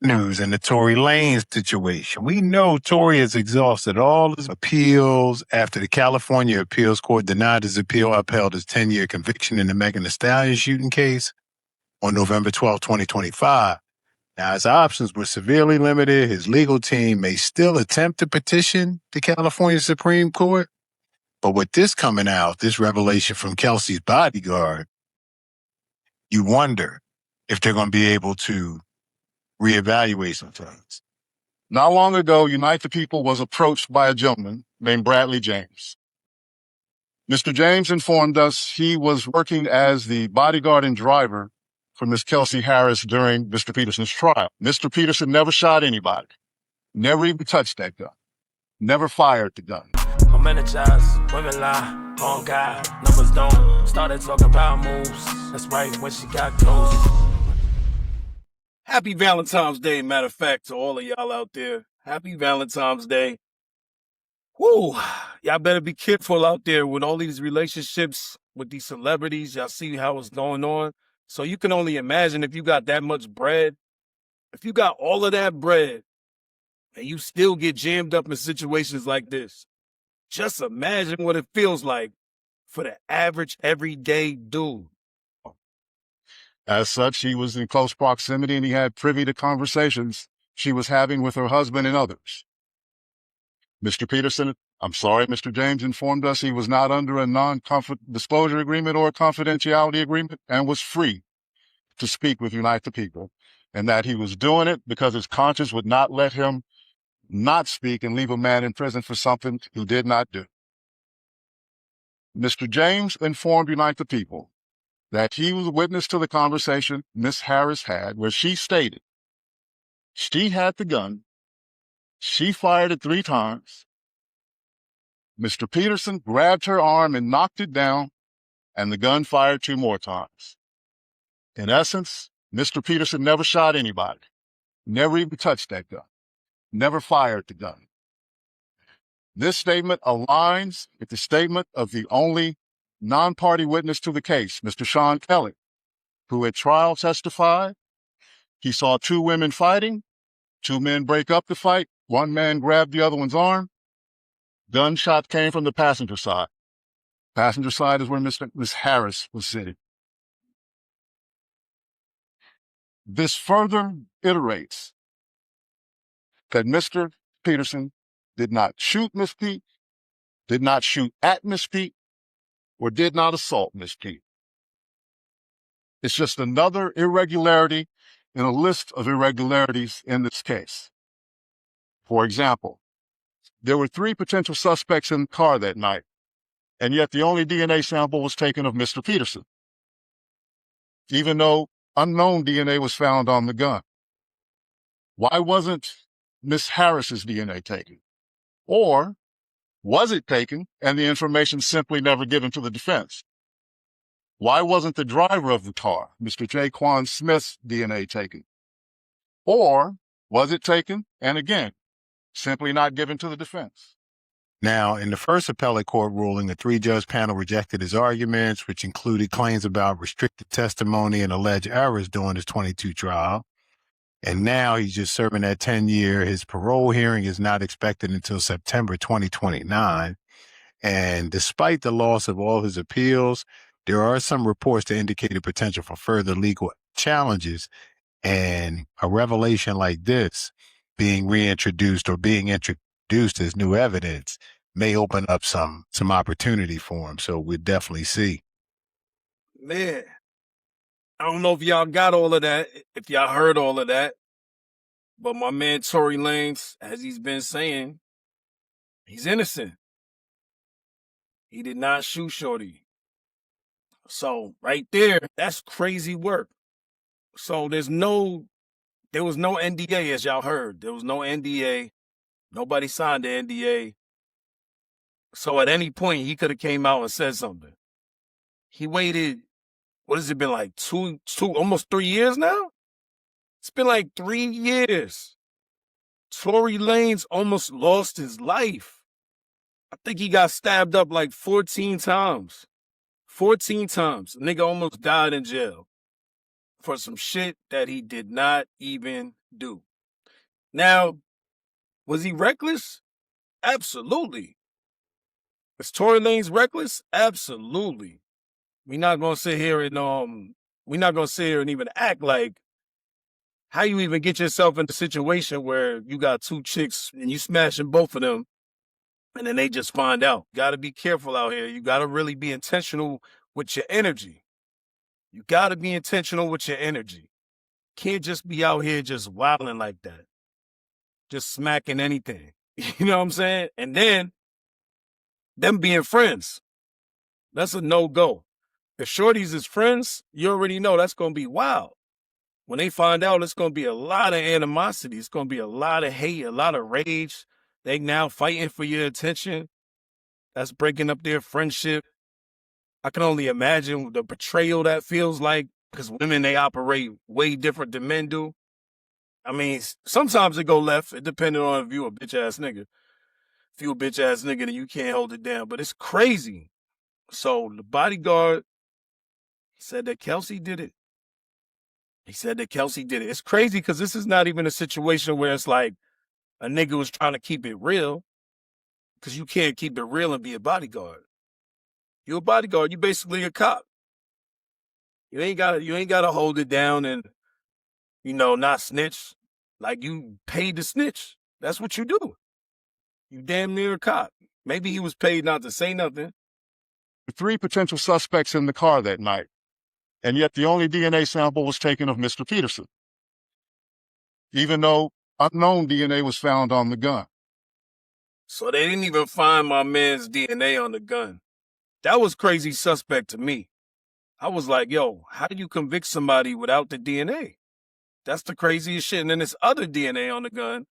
News in the Tory Lanez situation. We know Tory has exhausted all his appeals after the California Appeals Court denied his appeal, upheld his 10-year conviction in the Megan Thee Stallion shooting case on November 12, 2025. Now, his options were severely limited. His legal team may still attempt to petition the California Supreme Court. But with this coming out, this revelation from Kelsey's bodyguard, you wonder if they're going to be able to reevaluate some things. Not long ago, Unite the People was approached by a gentleman named Bradley James. Mr. James informed us he was working as the bodyguard and driver for Miss Kelsey Harris during Mr. Peterson's trial. Mr. Peterson never shot anybody, never even touched that gun, never fired the gun. I'm energized, women lie, on God, numbers don't. Started talking about moves, that's right, when she got close. Happy Valentine's Day, matter of fact, to all of y'all out there. Happy Valentine's Day. Woo, y'all better be careful out there with all these relationships with these celebrities. Y'all see how it's going on. So you can only imagine if you got that much bread, if you got all of that bread and you still get jammed up in situations like this. Just imagine what it feels like for the average everyday dude. As such, he was in close proximity and he had privy to conversations she was having with her husband and others. Mr. James informed us he was not under a non-disclosure agreement or a confidentiality agreement and was free to speak with Unite the People, and that he was doing it because his conscience would not let him not speak and leave a man in prison for something he did not do. Mr. James informed Unite the People that he was a witness to the conversation Miss Harris had where she stated she had the gun, she fired it 3 times, Mr. Peterson grabbed her arm and knocked it down, and the gun fired 2 more times. In essence, Mr. Peterson never shot anybody, never even touched that gun, never fired the gun. This statement aligns with the statement of the only non-party witness to the case, Mr. Sean Kelly, who at trial testified he saw 2 women fighting, 2 men break up the fight, 1 man grabbed the other one's arm. Gunshot came from the passenger side. Passenger side is where Miss Harris was sitting. This further iterates that Mr. Peterson did not shoot Miss Pete, did not shoot at Miss Pete, or did not assault Miss Pete. It's just another irregularity in a list of irregularities in this case. For example, there were 3 potential suspects in the car that night, and yet the only DNA sample was taken of Mr. Peterson, even though unknown DNA was found on the gun. Why wasn't Miss Harris's DNA taken? Or was it taken and the information simply never given to the defense? Why wasn't the driver of the car, Mr. Jaquan Smith's DNA taken? Or was it taken and again, simply not given to the defense? Now, in the first appellate court ruling, the 3-judge panel rejected his arguments, which included claims about restricted testimony and alleged errors during his 22 trial. And now he's just serving that 10-year. His parole hearing is not expected until September 2029. And despite the loss of all his appeals, there are some reports that indicate the potential for further legal challenges. And a revelation like this being reintroduced or being introduced as new evidence may open up some opportunity for him. So we'll definitely see. Man, I don't know if y'all got all of that, if y'all heard all of that, but my man Tory Lanez, as he's been saying, he's innocent. He did not shoot Shorty. So right there, that's crazy work. So there was no NDA, as y'all heard. There was no NDA. Nobody signed the NDA. So at any point, he could have came out and said something. He waited, what has it been, like almost 3 years now? It's been like 3 years. Tory Lanez almost lost his life. I think he got stabbed up like 14 times. 14 times. A nigga almost died in jail for some shit that he did not even do. Now, was he reckless? Absolutely. Is Tory Lanez reckless? Absolutely. We're not gonna sit here and even act like how you even get yourself in a situation where you got two chicks and you smashing both of them and then they just find out. Gotta be careful out here. You gotta really be intentional with your energy. You gotta be intentional with your energy. Can't just be out here just wilding like that. Just smacking anything. You know what I'm saying? And then them being friends. That's a no-go. If shorties is friends, you already know that's gonna be wild. When they find out, it's gonna be a lot of animosity. It's gonna be a lot of hate, a lot of rage. They now fighting for your attention. That's breaking up their friendship. I can only imagine the betrayal that feels like, because women, they operate way different than men do. I mean, sometimes it go left. It depends on if you a bitch ass nigga. If you a bitch ass nigga, then you can't hold it down. But it's crazy. So the bodyguard said that Kelsey did it. He said that Kelsey did it. It's crazy because this is not even a situation where it's like a nigga was trying to keep it real, because you can't keep it real and be a bodyguard. You're a bodyguard. You basically a cop. You ain't gotta hold it down and, not snitch. Like, you paid to snitch. That's what you do. You damn near a cop. Maybe he was paid not to say nothing. 3 potential suspects in the car that night, and yet the only DNA sample was taken of Mr. Peterson, even though unknown DNA was found on the gun. So they didn't even find my man's DNA on the gun. That was crazy suspect to me. I was like, yo, how do you convict somebody without the DNA? That's the craziest shit. And then there's other DNA on the gun.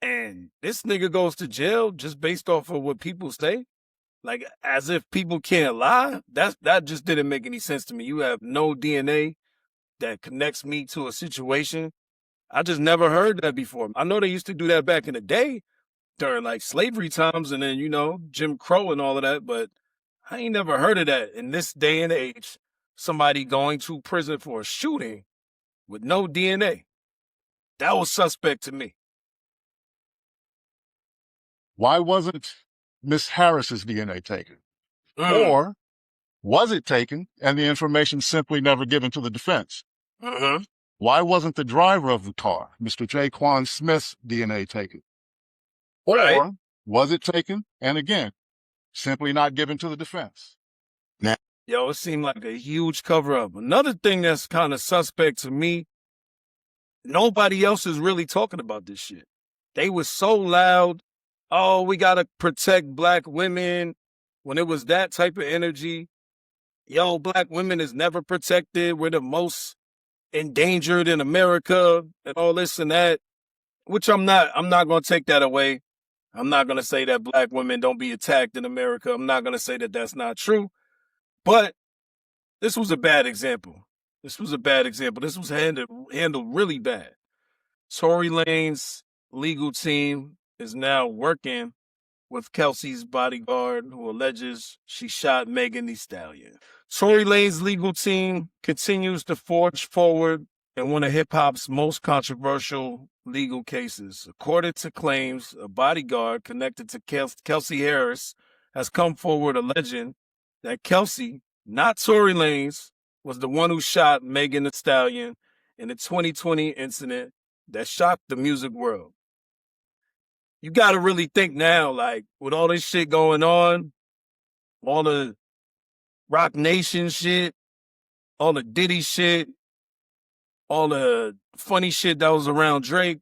And this nigga goes to jail just based off of what people say. Like, as if people can't lie. That just didn't make any sense to me. You have no DNA that connects me to a situation. I just never heard that before. I know they used to do that back in the day during like slavery times and then, Jim Crow and all of that. But I ain't never heard of that in this day and age. Somebody going to prison for a shooting with no DNA. That was suspect to me. Why wasn't Miss Harris's DNA taken? Or was it taken and the information simply never given to the defense? Why wasn't the driver of the car, Mr. Jaquan Smith's DNA taken? Or was it taken and again, simply not given to the defense? Yo, it seemed like a huge cover-up. Another thing that's kind of suspect to me, nobody else is really talking about this shit. They were so loud. Oh, we got to protect black women. When it was that type of energy, yo, black women is never protected. We're the most endangered in America and all this and that, which I'm not going to take that away. I'm not going to say that black women don't be attacked in America. I'm not going to say that that's not true. But this was a bad example. This was handled really bad. Tory Lanez legal team is now working with Kelsey's bodyguard, who alleges she shot Megan Thee Stallion. Tory Lanez legal team continues to forge forward in one of hip-hop's most controversial legal cases. According to claims, a bodyguard connected to Kelsey Harris has come forward alleging that Kelsey, not Tory Lanez, was the one who shot Megan Thee Stallion in the 2020 incident that shocked the music world. You got to really think now, like, with all this shit going on, all the Rock Nation shit, all the Diddy shit, all the funny shit that was around Drake,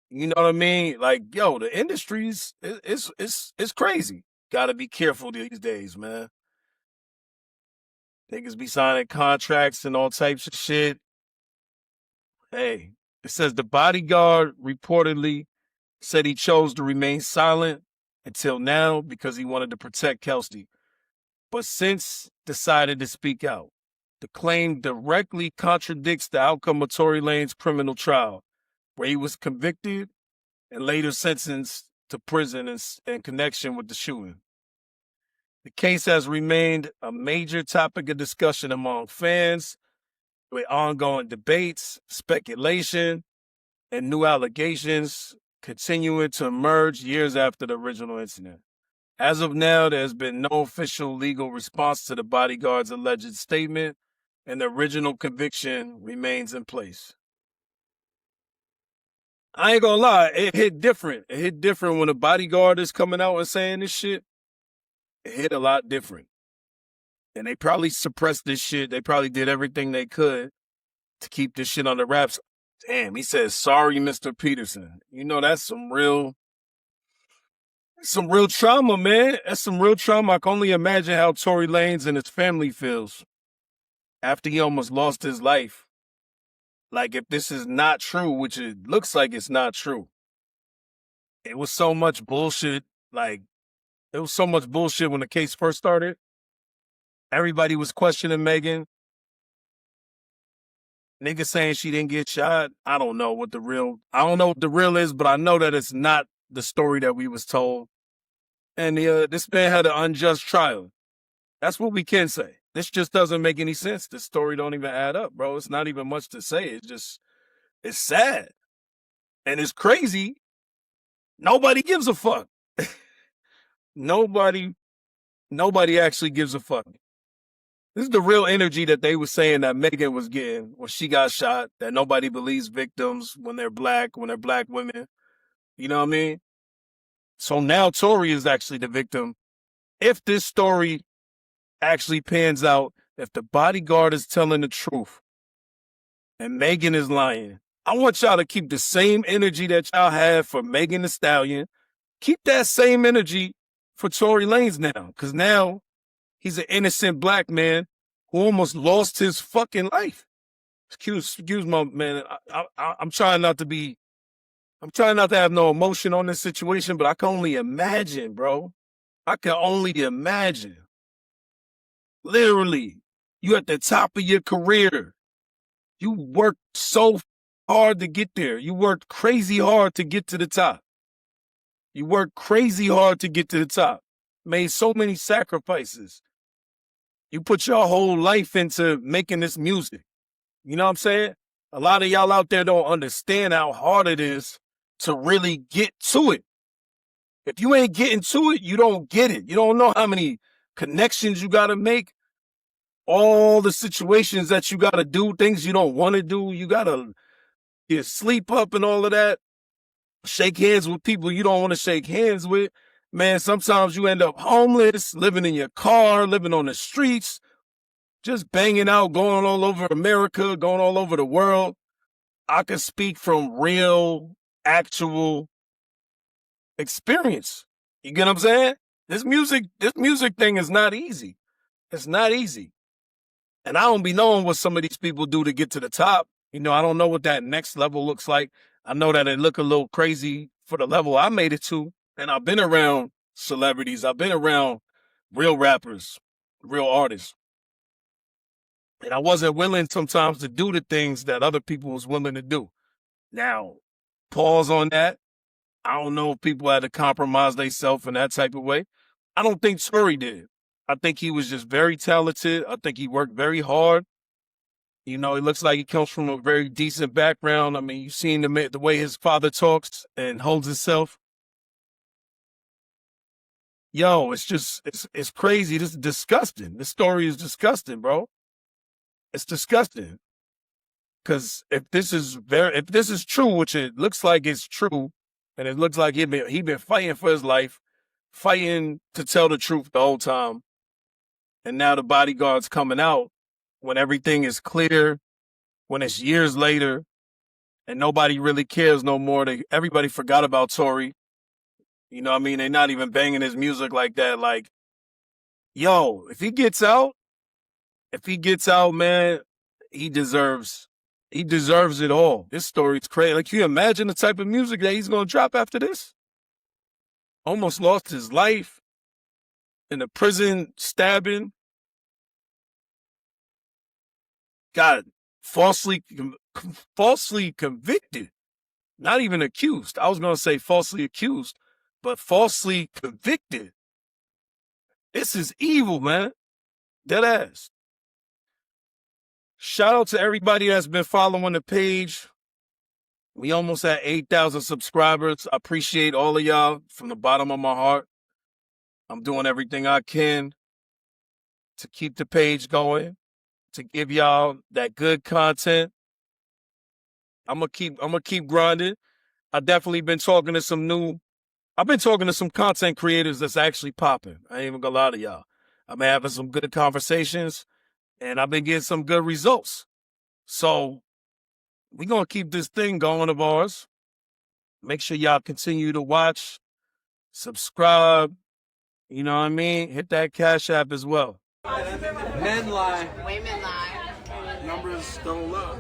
you know what I mean? Like, yo, the industry's, it's crazy. Got to be careful these days, man. Niggas be signing contracts and all types of shit. Hey, it says the bodyguard reportedly said he chose to remain silent until now because he wanted to protect Kelsey, but since decided to speak out. The claim directly contradicts the outcome of Tory Lanez's criminal trial, where he was convicted and later sentenced to prison in connection with the shooting. The case has remained a major topic of discussion among fans, with ongoing debates, speculation, and new allegations continuing to emerge years after the original incident. As of now, there's been no official legal response to the bodyguard's alleged statement, and the original conviction remains in place. I ain't gonna lie, it hit different. It hit different when a bodyguard is coming out and saying this shit. It hit a lot different. And they probably suppressed this shit. They probably did everything they could to keep this shit under wraps. Damn, he says, sorry, Mr. Peterson. You know, that's some real trauma, man. That's some real trauma. I can only imagine how Tory Lanez and his family feels after he almost lost his life. Like, if this is not true, which it looks like it's not true. It was so much bullshit. Like, it was so much bullshit when the case first started. Everybody was questioning Megan. Niggas saying she didn't get shot. I don't know what the real is, but I know that it's not the story that we was told. And this man had an unjust trial. That's what we can say. This just doesn't make any sense. This story don't even add up, bro. It's not even much to say. It's sad. And it's crazy. Nobody gives a fuck. Nobody actually gives a fuck. This is the real energy that they were saying that Megan was getting when she got shot, that nobody believes victims when they're black women. You know what I mean? So now Tory is actually the victim. If this story actually pans out, if the bodyguard is telling the truth and Megan is lying, I want y'all to keep the same energy that y'all have for Megan Thee Stallion. Keep that same energy for Tory Lanez now, because now he's an innocent black man who almost lost his fucking life. Excuse my man. I'm trying not to have no emotion on this situation, but I can only imagine, bro. I can only imagine. Literally, you at the top of your career. You worked so hard to get there. You worked crazy hard to get to the top. Made so many sacrifices. You put your whole life into making this music. You know what I'm saying? A lot of y'all out there don't understand how hard it is to really get to it. If you ain't getting to it, you don't get it. You don't know how many connections you got to make, all the situations that you got to do, things you don't want to do. You got to get sleep up and all of that. Shake hands with people you don't want to shake hands with. Man, sometimes you end up homeless, living in your car, living on the streets, just banging out, going all over America, going all over the world. I can speak from real, actual experience. You get what I'm saying? This music thing is not easy. It's not easy. And I don't be knowing what some of these people do to get to the top. You know, I don't know what that next level looks like. I know that it look a little crazy for the level I made it to. And I've been around celebrities. I've been around real rappers, real artists. And I wasn't willing sometimes to do the things that other people was willing to do. Now, pause on that. I don't know if people had to compromise themselves in that type of way. I don't think Tory did. I think he was just very talented. I think he worked very hard. You know, it looks like he comes from a very decent background. I mean, you've seen the way his father talks and holds himself. Yo, it's crazy. This is disgusting. This story is disgusting, bro. It's disgusting. Because if this is true, which it looks like it's true, and it looks like he been fighting for his life, fighting to tell the truth the whole time, and now the bodyguard's coming out when everything is clear, when it's years later, and nobody really cares no more. Everybody forgot about Tory. You know what I mean? They're not even banging his music like that. Like, yo, if he gets out, man, he deserves it all. This story's crazy. Like, can you imagine the type of music that he's going to drop after this? Almost lost his life in a prison stabbing. Got falsely convicted. Not even accused. I was going to say falsely accused, but falsely convicted. This is evil, man. Dead ass. Shout out to everybody that's been following the page. We almost at 8,000 subscribers. I appreciate all of y'all from the bottom of my heart. I'm doing everything I can to keep the page going, to give y'all that good content. I'm gonna keep grinding. I've been talking to some content creators that's actually popping. I ain't even gonna lie to y'all. I've been having some good conversations and I've been getting some good results. So we're gonna keep this thing going of ours. Make sure y'all continue to watch, subscribe, you know what I mean? Hit that Cash App as well. Men lie. Women lie. Numbers don't lie.